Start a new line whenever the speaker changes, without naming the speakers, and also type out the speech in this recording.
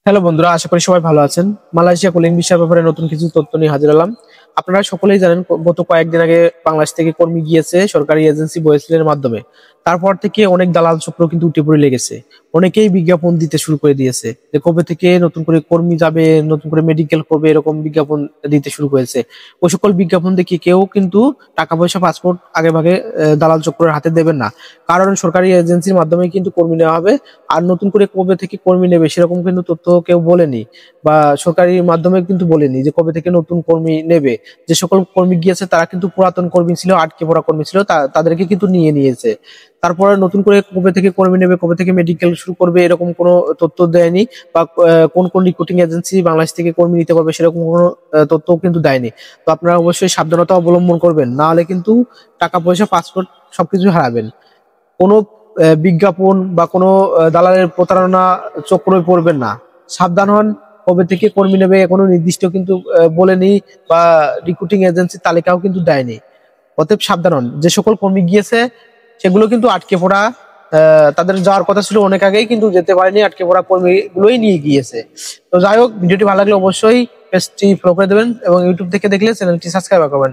Hello বন্ধুরা, আশা করি সবাই ভালো আছেন। মালয়েশিয়া কুলিং ভিসার ব্যাপারে নতুন কিছু তথ্য নিয়ে হাজির হলাম। আপনারা সকলেই জানেন, গত কয়েকদিন আগে বাংলাদেশ থেকে কর্মী গিয়েছে সরকারি এজেন্সি বয়েসেলের মাধ্যমে। তারপর থেকে অনেক দালাল চক্র কিন্তু উঠে পড়ে লেগেছে। অনেকেই বিজ্ঞাপন দিতে শুরু করে দিয়েছে যে কবে থেকে নতুন করে কর্মী যাবে, নতুন করে মেডিকেল করবে, এরকম বিজ্ঞাপন দিতে শুরু করেছে। ওই সকল বিজ্ঞাপন দেখে কেউ কিন্তু টাকা পয়সা পাসপোর্ট আগে ভাগে দালাল চক্রের হাতে দেবেন না। কারণ সরকারি এজেন্সির মাধ্যমে কিন্তু কর্মী নেওয়া হবে। আর নতুন করে কবে থেকে কর্মী নেবে সেরকম কিন্তু তথ্য কেউ বলেনি, বা সরকারি মাধ্যমে কিন্তু বলেনি যে কবে থেকে নতুন কর্মী নেবে। যে সকল কর্মী গিয়েছে তারা কিন্তু পুরাতন কর্মী ছিল, আটকে পড়া কর্মী ছিল, তাদেরকে কিন্তু নিয়ে নিয়েছে। তারপরে নতুন করে কবে থেকে কর্মী নেবে, কবে থেকে মেডিকেল শুরু করবে, এরকম কোনো তথ্য দেয়নি। বা কোন কোন রিক্রুটিং এজেন্সি বাংলাদেশ থেকে কর্মী নিতে পারবে সেরকম কোনো তথ্যও কিন্তু দেয়নি। তো আপনারা অবশ্যই সাবধানতা অবলম্বন করবেন, না হলে কিন্তু টাকা পয়সা, পাসপোর্ট সবকিছু হারাবেন। কোনো বিজ্ঞাপন বা কোনো দালালের প্রতারণা চক্রে পড়বেন না। সাবধান হন। কবে থেকে কর্মী নেবে কোনো নির্দিষ্ট কিন্তু বলেনি, বা রিক্রুটিং এজেন্সির তালিকাও কিন্তু দেয়নি। অতএব সাবধান হন। যে সকল কর্মী গিয়েছে সেগুলো কিন্তু আটকে পড়া, তাদের যাওয়ার কথা ছিল অনেক আগেই, কিন্তু যেতে পারেনি, আটকে পড়া কর্মী গুলোই নিয়ে গিয়েছে। তো যাই হোক, ভিডিওটি ভালো লাগলে অবশ্যই পেজটি ফলো করে দেবেন এবং ইউটিউব থেকে দেখলে চ্যানেলটি সাবস্ক্রাইব করবেন।